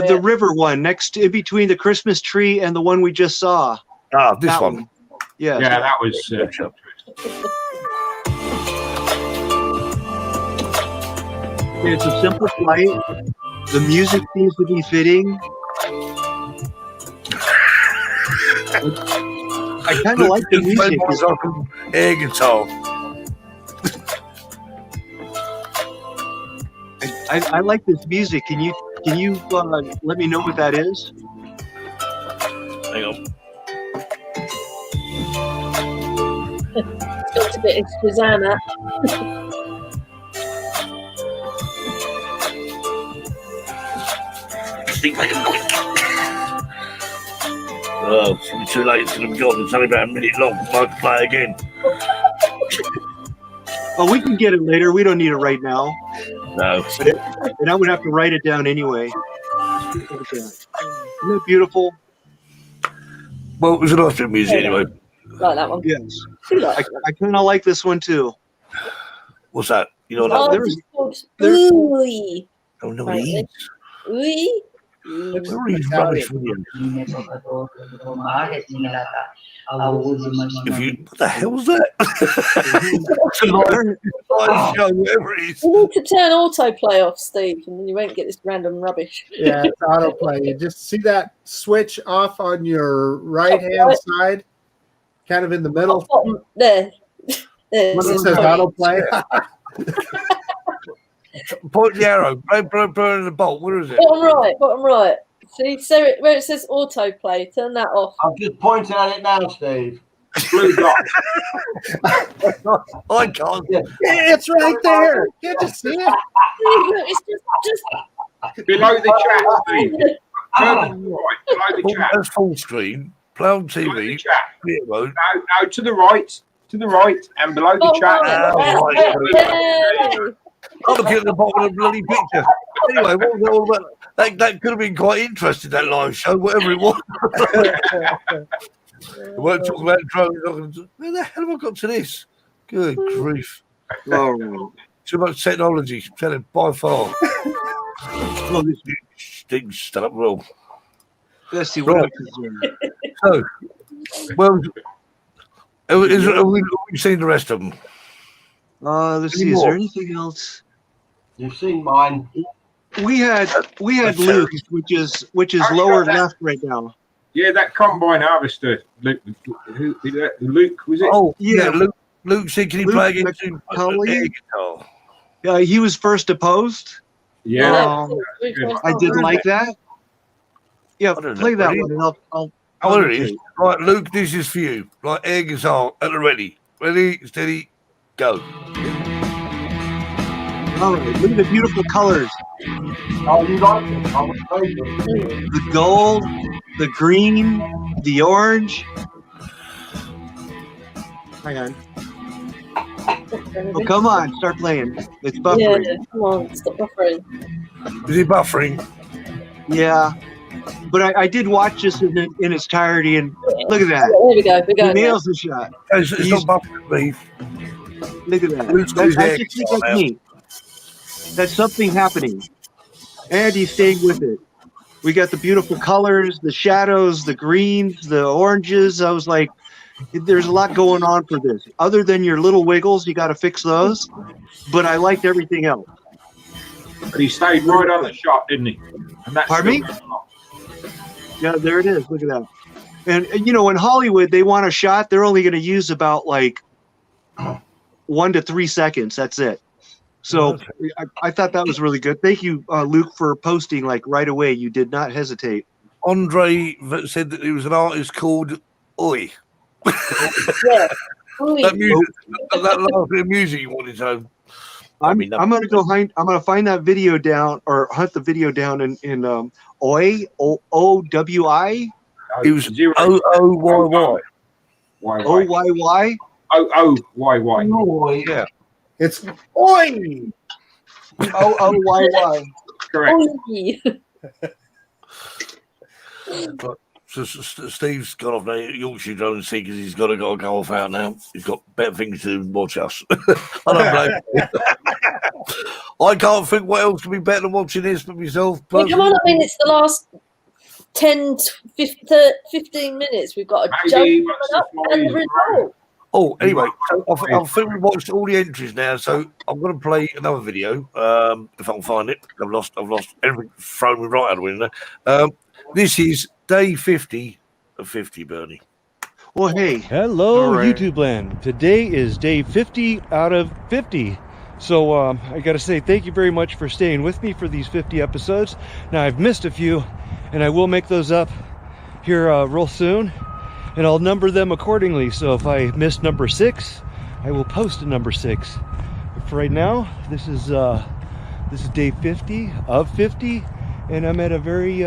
The river one next in between the Christmas tree and the one we just saw. this That one. Yeah. Yeah, that was. It's a simple flight. The music seems to be fitting. I kind of like the Just play music. myself an air guitar. I like this music. Can you let me know what that is? Hang on. It's a bit of Susanna. Steve, make it quick. Oh, it's too late. It's going to be gone. It's only about a minute long. I might play again. Oh, we can get it later. We don't need it right now. No. And I would have to write it down anyway. Look at that. Isn't it beautiful? Well, it was a nice bit of music anyway. Like that one. Yes. You like I kind of like this one too. What's that? You know Oh, that? this is called Ooey. Oh, no, Right, it is. Ooey. Where is rubbish video? If you, what the hell was that? It's a live show, whatever it is. You need to turn autoplay off, Steve, and then you won't get this random rubbish. Yeah, it's autoplay. You just see that switch off on your right-hand side, kind of in the middle. Bottom, there. There. When it says autoplay. Point the arrow. Burn the bolt. Where is it? Bottom right. See, so where it says autoplay, turn that off. I'm just pointing at it now, Steve. Blue dot. I can't. Yeah. It's right there. Can't you see it? It's just Below the chat, Steve. Further to the right, below the chat. That's full screen. Play on Below the TV. chat. Clear mode. No, to the right, and below the chat. Yay. I'm looking at the bottom of the bloody picture. Anyway, what was it all about? That could have been quite interesting, that live show, whatever it was. We weren't talking about drones. Where the hell have I got to this? Good grief. Oh, Too much technology. Tell him by far. well, this, Things stand up wrong. let's see what Right. else is there. So, well, have we seen the rest of them? Let's see. Is there anything else? You've seen mine. We had That's Luke, which is lower left right now. Yeah, that combine harvester. Luke, Luke was it? Oh, Yeah. yeah. Luke said, can he Luke play against him? McCulley? Guitar. He was first opposed. Yeah. I did like that. Yeah, I don't know. play that one, and I'll Oh, there it is. Right, Luke, this is for you. Right, air guitar at the ready. Ready, steady, go. All right, look at the beautiful colors. Oh, you like it? I'm afraid of it. The gold, the green, the orange. Hang on. Oh, come on, start playing. It's buffering. Yeah, come on, stop buffering. Is he buffering? Yeah. But I did watch this in its entirety, and look at that. There we go. We're He going. nails the shot. It's not buffering, Beef. Look at that. Luke's got his I hair just think on that's now. neat. That's something happening. And he's staying with it. We got the beautiful colors, the shadows, the greens, the oranges. I was like, there's a lot going on for this. Other than your little wiggles, you got to fix those. But I liked everything else. But he stayed right on the shot, didn't he? And that's Pardon me? Yeah, there it is. Look at that. And you know, in Hollywood, they want a shot. They're only going to use about like 1 to 3 seconds. That's it. So I thought that was really good. Thank you, Luke, for posting like right away. You did not hesitate. Andre said that he was an artist called Oi. Yeah. That music, that last bit of music you wanted to. I'm gonna go find. I'm gonna find that video down or hunt the video down in Oi OWI. It was Zero. OOYY. OYY. OOYY. Oh, yeah. It's oi. OOYY. Correct. So Steve's gone off now. Yorkshire drone see because he's got to go off out now. He's got better things to do than watch us. I don't blame him. I can't think what else could be better than watching this for myself. Well, come on, I mean, it's the last 10, 15 minutes. We've got a Maybe joke wants up to fly and the his result. Oh, anyway, so I think we watched all the entries now, so I'm going to play another video if I can find it. I've lost everything thrown me right out of the window. This is day 50 of 50, Bernie. Well, hey. Hello, All right. YouTube land. Today is day 50 out of 50. So I got to say thank you very much for staying with me for these 50 episodes. Now, I've missed a few, and I will make those up here real soon, and I'll number them accordingly. So if I missed number 6, I will post a number 6. But for right now, this is day 50 of 50, and I'm at a very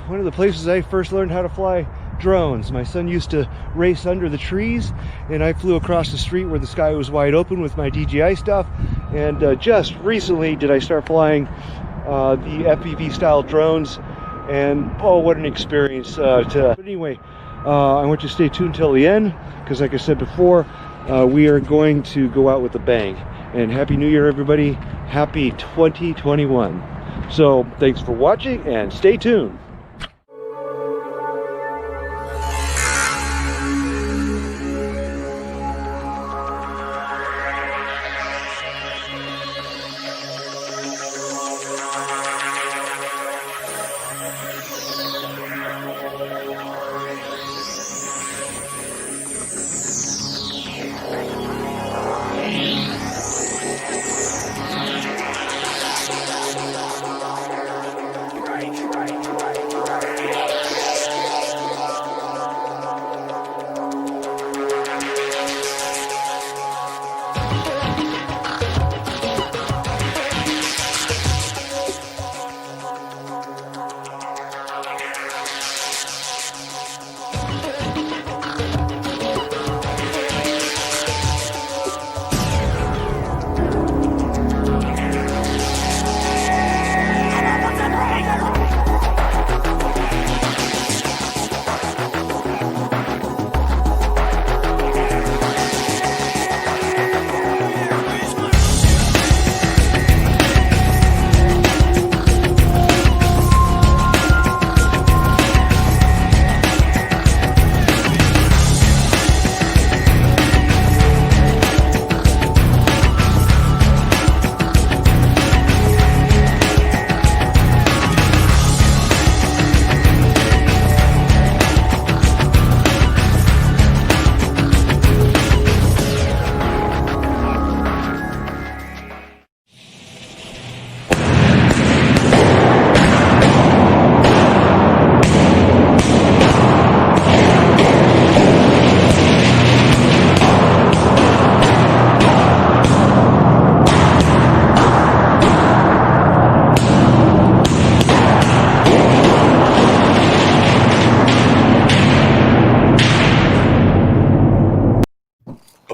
one of the places I first learned how to fly drones. My son used to race under the trees, and I flew across the street where the sky was wide open with my DJI stuff. And just recently did I start flying the FPV style drones, and oh, what an experience. But anyway, I want you to stay tuned till the end, because like I said before, we are going to go out with a bang. And Happy New Year, everybody. Happy 2021. So thanks for watching and stay tuned.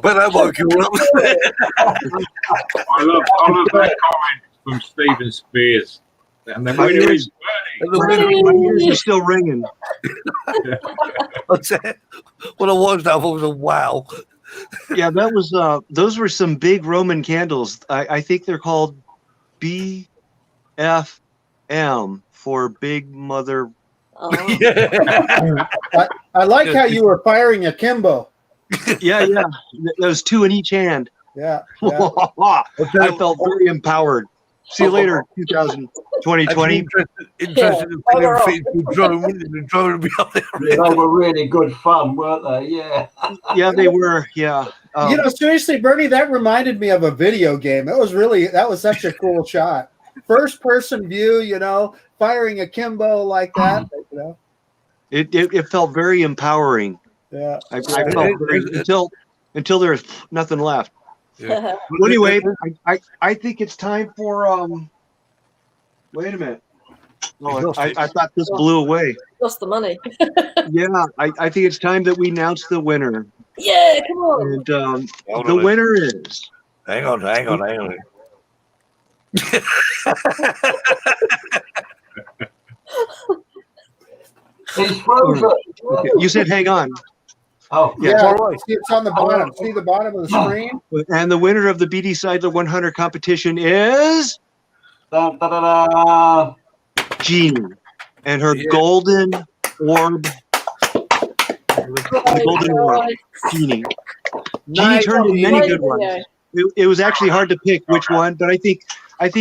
But that woke you up. I love that comment from Stephen Spears. And the winner is Bernie. My ears are still ringing. What I watched that was a wow. Yeah, that was those were some big Roman candles. I think they're called BFM for Big Mother. Oh. Yeah. I like how you were firing akimbo. Yeah. Those two in each hand. Yeah. I felt very empowered. See you later, 2020. Interested in being a drone, the drone would be up there. They were really good fun, weren't they? Yeah. Yeah, they were. Yeah. You know, seriously, Bernie, that reminded me of a video game. That was such a cool shot. First person view, you know, firing akimbo like that. You know, it felt very empowering. Yeah. I felt very, until there's nothing left. Yeah. Well, anyway, I think it's time for wait a minute. Oh, I thought this blew away. Lost the money. Yeah, I think it's time that we announce the winner. Yeah, come on. And the winner is. Hang on. He's frozen. Okay, you said hang on. Oh, yeah. See, it's on the bottom. See the bottom of the screen? And the winner of the BDSeilder 100 competition is Jeannie and her golden orb. The golden orb. Jeannie. Jeannie turned in many good ones. It was actually hard to pick which one, but I think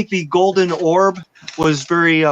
the golden orb was very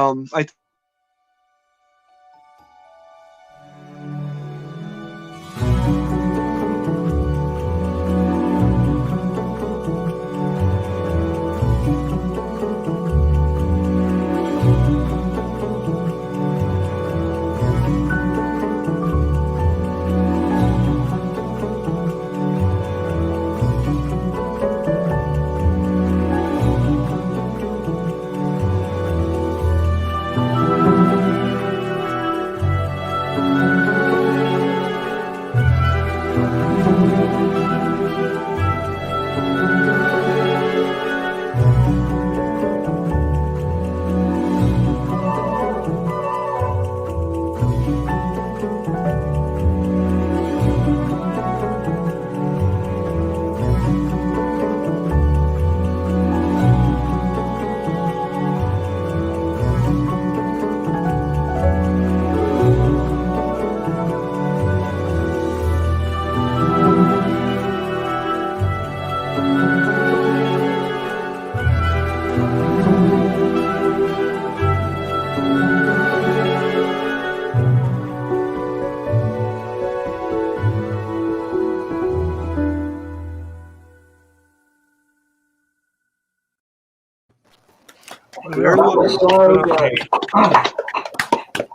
Very well. So good.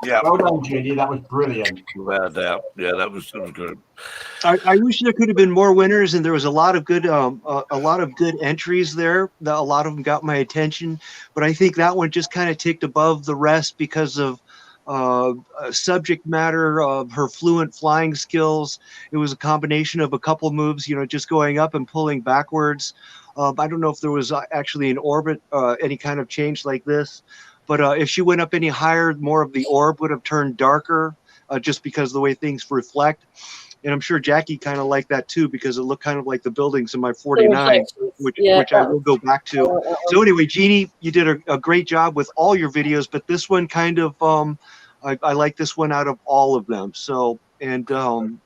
Yeah, Well done, Ginny. That was brilliant. without doubt. Yeah, that was good. I wish there could have been more winners, and there was a lot of good entries there. A lot of them got my attention, but I think that one just kind of ticked above the rest because of subject matter of her fluent flying skills. It was a combination of a couple moves, just going up and pulling backwards. I don't know if there was actually an orbit, any kind of change like this, but if she went up any higher, more of the orb would have turned darker, just because of the way things reflect. And I'm sure Jackie kind of liked that too, because it looked kind of like the buildings in my 49, which I will go back to. So anyway, Jeannie, you did a great job with all your videos, but this one kind of, I like this one out of all of them. So, and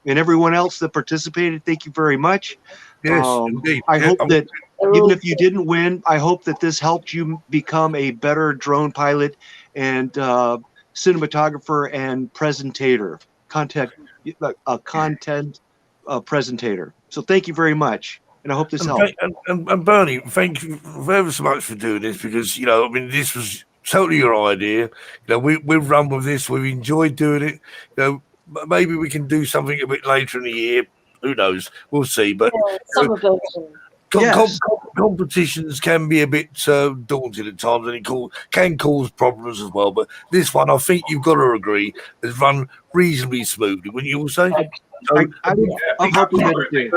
everyone else that participated, thank you very much. Yes, indeed. I hope that even if you didn't win, I hope that this helped you become a better drone pilot and cinematographer and presentator, content presentator. So thank you very much, and I hope this helped. And Bernie, thank you very so much for doing this, because this was totally your idea. We've run with this. We've enjoyed doing it. Maybe we can do something a bit later in the year. Who knows? We'll see. But competitions can be a bit daunting at times, and it can cause problems as well. But this one, I think you've got to agree, has run reasonably smoothly. Wouldn't you all say? I'm hoping that it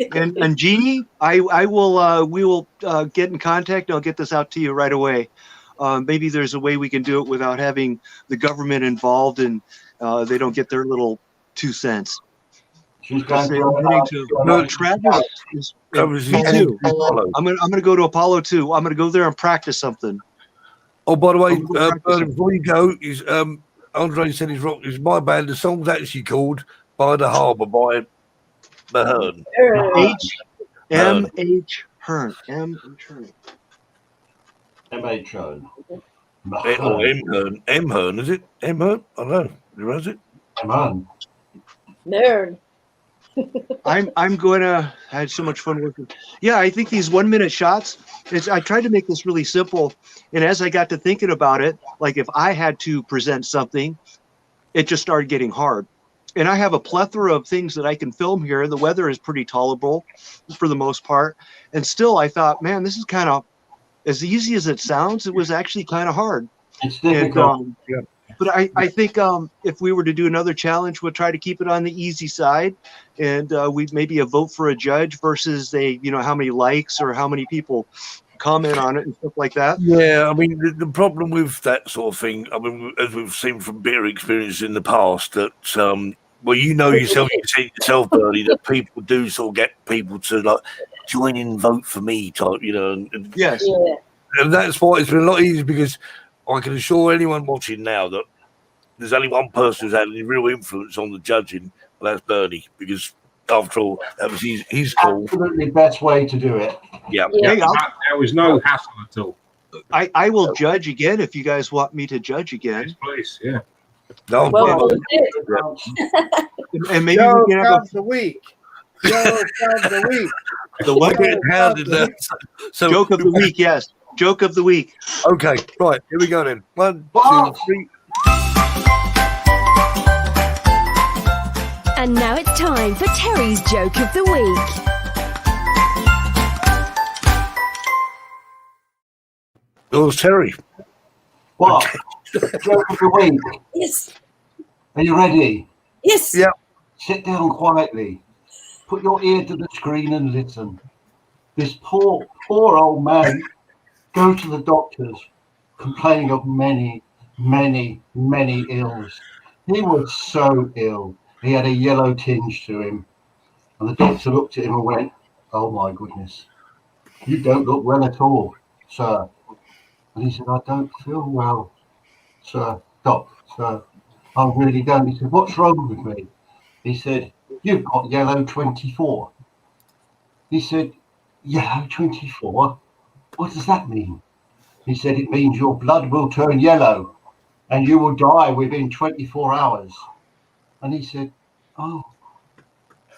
did. And Jeannie, we will get in contact. I'll get this out to you right away. Maybe there's a way we can do it without having the government involved, and they don't get their little 2 cents. She's going to Travis. Me too. I'm gonna go to Apollo too. I'm gonna go there and practice something. Oh, by the way, before you go, Andre said is my band. The song's actually called "By the Harbour" by Mahern. M.H. Hearn. M.H. Hearn. M.H. Hearn. M. Hearn, is it? M. Hearn? I don't know. Who is it? M. Hearn. Nerd. I'm going to. I had so much fun working. Yeah, I think these 1 minute shots. I tried to make this really simple, and as I got to thinking about it, like if I had to present something, it just started getting hard. And I have a plethora of things that I can film here. The weather is pretty tolerable for the most part, and still I thought, man, this is kind of as easy as it sounds. It was actually kind of hard. It's difficult. But I think if we were to do another challenge, we'll try to keep it on the easy side, and we maybe a vote for a judge versus how many likes or how many people comment on it and stuff like that. Yeah, I mean the problem with that sort of thing, I mean, as we've seen from bitter experience in the past, that yourself, Bernie, that people do sort of get people to like join in and vote for me type, and yes, and that's why it's been a lot easier, because I can assure anyone watching now that there's only one person who's had any real influence on the judging, and that's Bernie, because after all, that was his call. Absolutely best way to do it. Yeah. There was no hassle at all. I will judge again if you guys want me to judge again. Yes, please, yeah. No, and maybe Joe we can have the week. Joe of the week. The one getting hounded there. So joke of the week, yes. Joke of the week. Okay, right, here we go then. 1, 2, 3. And now it's time for Terry's Joke of the Week. Oh, Terry. What? Joke of the week. Yes. Are you ready? Yes. Yeah. Sit down quietly. Put your ear to the screen and listen. This poor old man goes to the doctors complaining of many, many, many ills. He was so ill. He had a yellow tinge to him. And the doctor looked at him and went, "Oh my goodness, you don't look well at all, sir." And he said, "I don't feel well, sir. Doc, sir, I really don't." He said, "What's wrong with me?" He said, "You've got yellow 24. He said, "Yellow 24? What does that mean?" He said, "It means your blood will turn yellow and you will die within 24 hours. And he said, "Oh."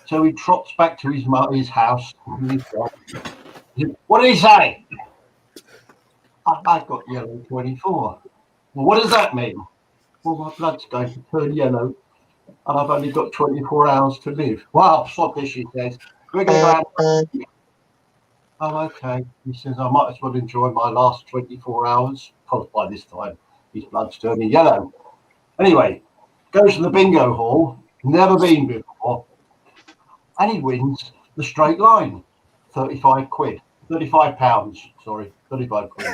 So he trots back to his house with his dog, What did he say? I got yellow 24. Well, what does that mean? Well, my blood's going to turn yellow, and I've only got 24 hours to live. Well, sod this, she says. We're going to go out. Oh, okay. He says, I might as well enjoy my last 24 hours, because by this time his blood's turning yellow. Anyway, goes to the bingo hall, never been before, and he wins the straight line, 35 quid. 35 pounds, sorry, 35 quid.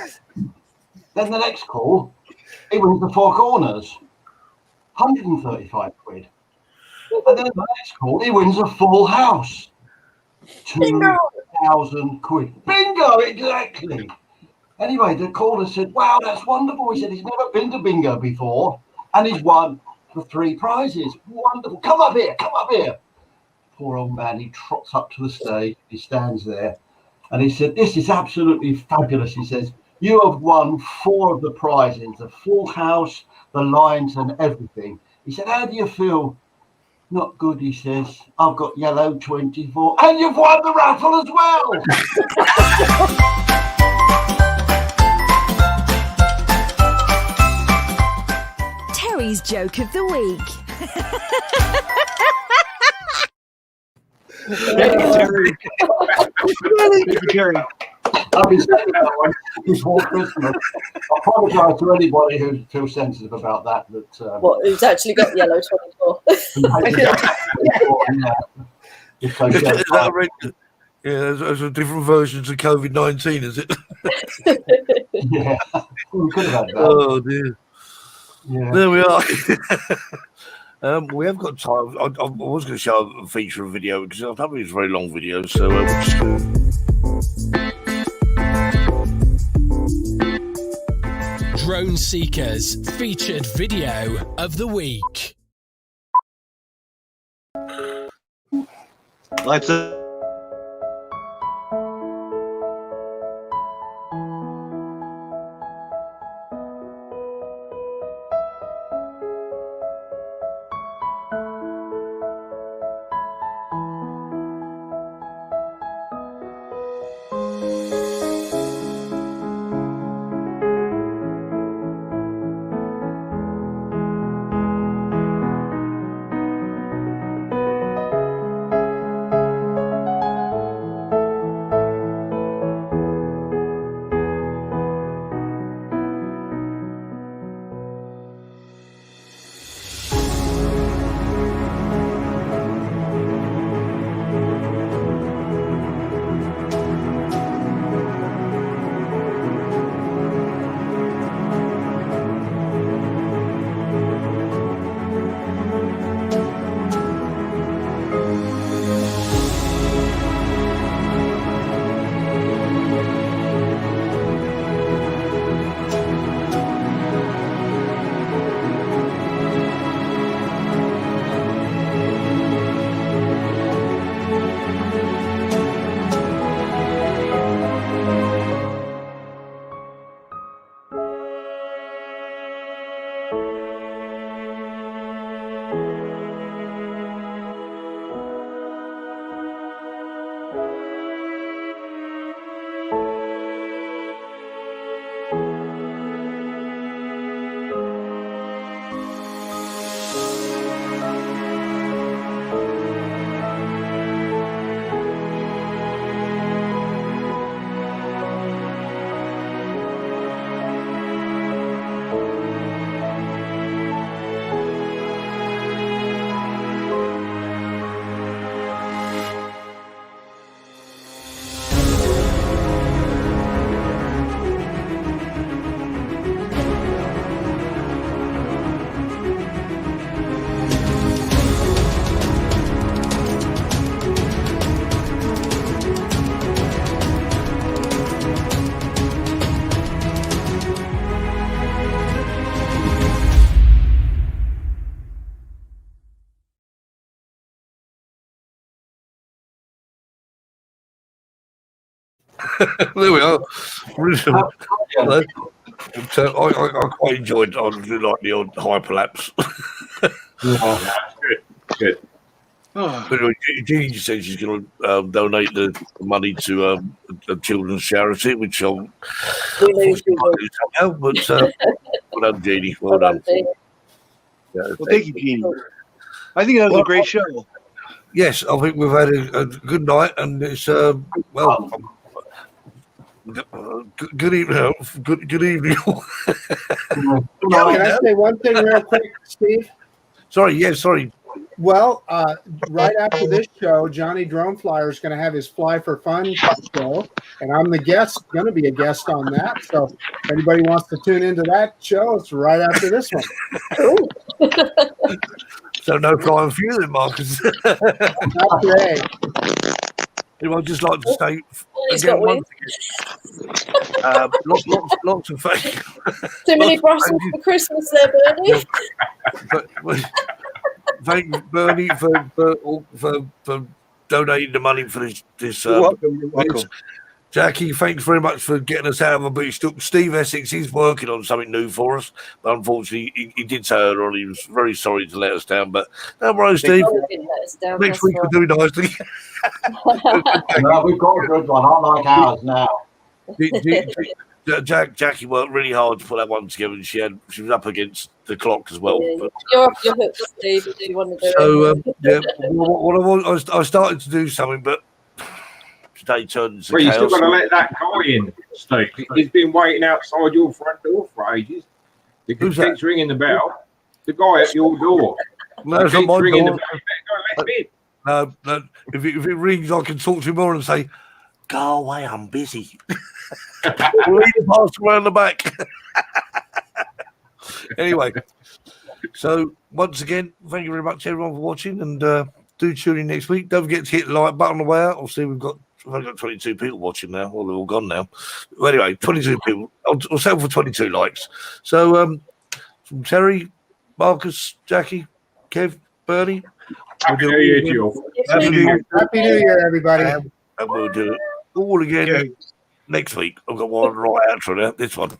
Then the next call, he wins the four corners, 135 quid. And then the next call, he wins a full house, 2,000 quid. Bingo, exactly. Anyway, the caller said, wow, that's wonderful. He said he's never been to bingo before, and he's won the 3 prizes. Wonderful. Come up here, come up here. Poor old man, he trots up to the stage, he stands there, and he said, this is absolutely fabulous. He says, you have won 4 of the prizes, the full house, the lines, and everything. He said, how do you feel? Not good, he says. I've got yellow 24, and you've won the raffle as well. Terry's joke of the week. Thank you, Terry. Thank you, Terry. I've been saying that one before Christmas. I apologise to anybody who feels sensitive about that. Who's actually got yellow 24? Yeah, those are different versions of COVID-19, is it? Yeah, we could have had that. Oh dear. Yeah. There we are. We have got time. I was going to show a feature of video because I don't think it's a very long video, so we'll just go. Drone Seekers featured video of the week. Lights up. There we are. I quite enjoyed. I do like the odd hyperlapse. Yeah, good. But Jeannie just said she's going to donate the money to a children's charity, which I'll We lose people. do somehow. But well done, Jeannie. Well done. Yeah, Well, thank you, Jeannie. I think that was a great show. Yes, I think we've had a good night, and it's well. Good evening. Good evening. Can I say one thing real quick, Steve? Sorry. Well, right after this show, Johnny Drone Flyer is going to have his Fly for Fun show, and I'm going to be a guest on that. So if anybody wants to tune into that show, it's right after this one. So no flying for you then, Marcus. Not today. I'd just like to say He's again, got once again, lots of thanks. Too many Brussels for Christmas there, Bernie. But thank Bernie for donating the money for this. You're welcome. Jackie, thanks very much for getting us out of a beach. Steve Essex, he's working on something new for us, but unfortunately, he did say earlier on he was very sorry to let us down. But don't worry, Steve. Next week we'll do nicely. No, we've got a good one. I like ours now. Jackie worked really hard to put that one together, and she was up against the clock as well. Yeah, you're off your hook, Steve. Do you want to do it? I started to do something, but today turned into well, you still chaos. got to let that guy in, Steve. He's been waiting outside your front door for ages. He keeps ringing the bell. The guy at your door. No, it's not my ringing door. The bell. Go let him in. No. If it rings, I can talk to him more and say, "Go away, I'm busy." We'll leave the pass around the back. Anyway, so once again, thank you very much, everyone, for watching, and do tune in next week. Don't forget to hit the like button on the way out. Obviously, we've got 22 people watching now. Well, they're all gone now. Well, anyway, 22 people. I'll settle for 22 likes. So, from Terry, Marcus, Jackie, Kev, Bernie. Happy New Year to you all. Happy New Year, everybody. And we'll do it all again next week. I've got one right out for that. This one.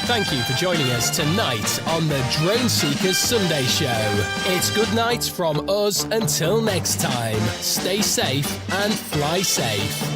Thank you for joining us tonight on the Drone Seekers Sunday Show. It's good night from us until next time. Stay safe and fly safe.